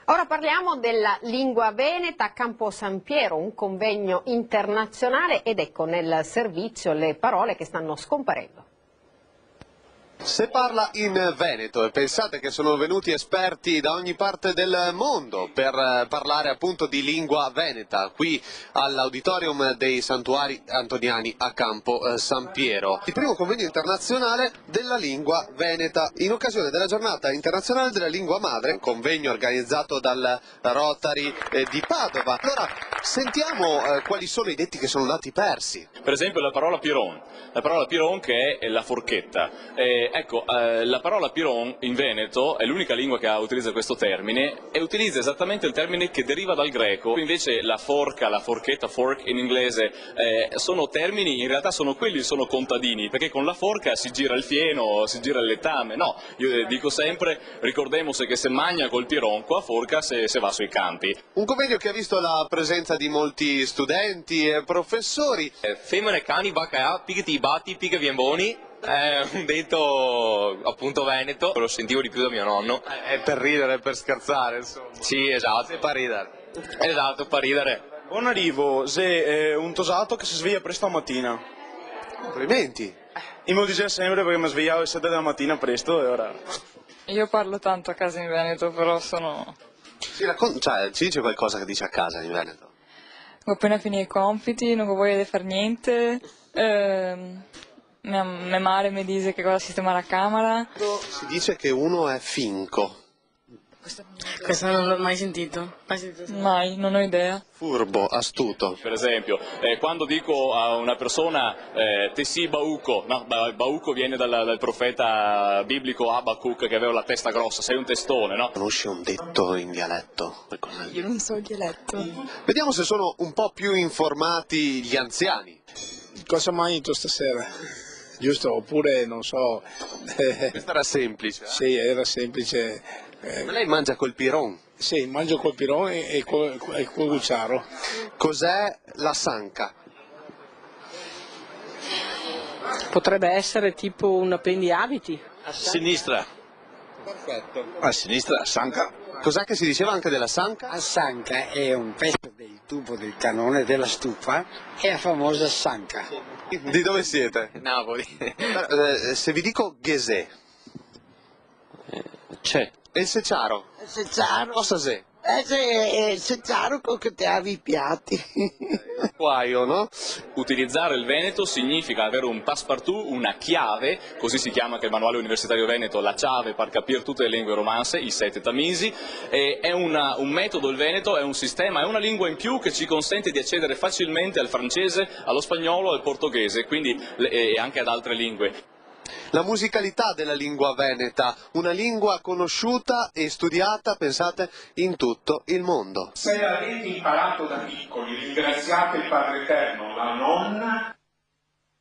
Ora parliamo della lingua veneta a Campo San Piero, un convegno internazionale ed ecco nel servizio le parole che stanno scomparendo. Se parla in veneto e pensate che sono venuti esperti da ogni parte del mondo per parlare appunto di lingua veneta qui all'Auditorium dei Santuari Antoniani a Campo San Piero. Il primo convegno internazionale della lingua veneta in occasione della giornata internazionale della lingua madre, un convegno organizzato dal Rotary di Padova. Allora sentiamo quali sono i detti che sono andati persi. Per esempio la parola piron che è la forchetta. La parola piron in veneto è l'unica lingua che utilizza questo termine e utilizza esattamente il termine che deriva dal greco. Invece la forca, la forchetta, fork in inglese, sono termini, in realtà sono contadini, perché con la forca si gira il fieno, si gira il letame. No, io dico sempre, ricordemose che se magna col piron, con la forca se va sui campi. Un convegno che ha visto la presenza di molti studenti e professori. Femmine, cani, bacca, picchi batti, picche vien buoni. È un detto appunto veneto, lo sentivo di più da mio nonno. È per ridere, per scherzare, insomma. Sì, esatto. Fa ridere. Esatto, fa ridere. Buon arrivo, sei un tosato che si sveglia presto la mattina. Complimenti. Io me lo dicevo sempre perché mi svegliavo alle 7 della mattina presto e ora... Io parlo tanto a casa in Veneto, però sono... Ci dice qualcosa che dice a casa in Veneto? Ho appena finito i compiti, non ho voglia di fare niente. Mia madre mi dice che cosa sistemare la camera. Si dice che uno è finco. Questo non l'ho mai sentito. Mai, non ho idea. Furbo, astuto. Per esempio, quando dico a una persona te sì bauco, no, bauco viene dal profeta biblico Abacuc che aveva la testa grossa, sei un testone, no? Conosci un detto in dialetto? Io non so il dialetto. Vediamo se sono un po' più informati gli anziani. Cosa mangi stasera? Giusto, oppure non so. Questa era semplice. Sì, era semplice. Ma lei mangia col piron? Sì, mangio col piron e col gucciaro. Cos'è la sanca? Potrebbe essere tipo un appendiabiti. A sinistra. Perfetto. A sinistra, sanca. Cos'è che si diceva anche della sanca? La sanca è un pezzo del tubo del canone della stufa, è la famosa sanca. Di dove siete? Napoli. Se vi dico ghesè. C'è. E il secciaro? Il secciaro? Cosa sei? Il secciaro con che te avevi i piatti. Guaio, no? Utilizzare il veneto significa avere un passepartout, una chiave, così si chiama che il manuale universitario veneto, la chiave per capire tutte le lingue romanze, i 7 tamisi, è un metodo, il veneto è un sistema, è una lingua in più che ci consente di accedere facilmente al francese, allo spagnolo, al portoghese, quindi e anche ad altre lingue. La musicalità della lingua veneta, una lingua conosciuta e studiata, pensate, in tutto il mondo. Se avete imparato da piccoli, ringraziate il Padre Eterno, la nonna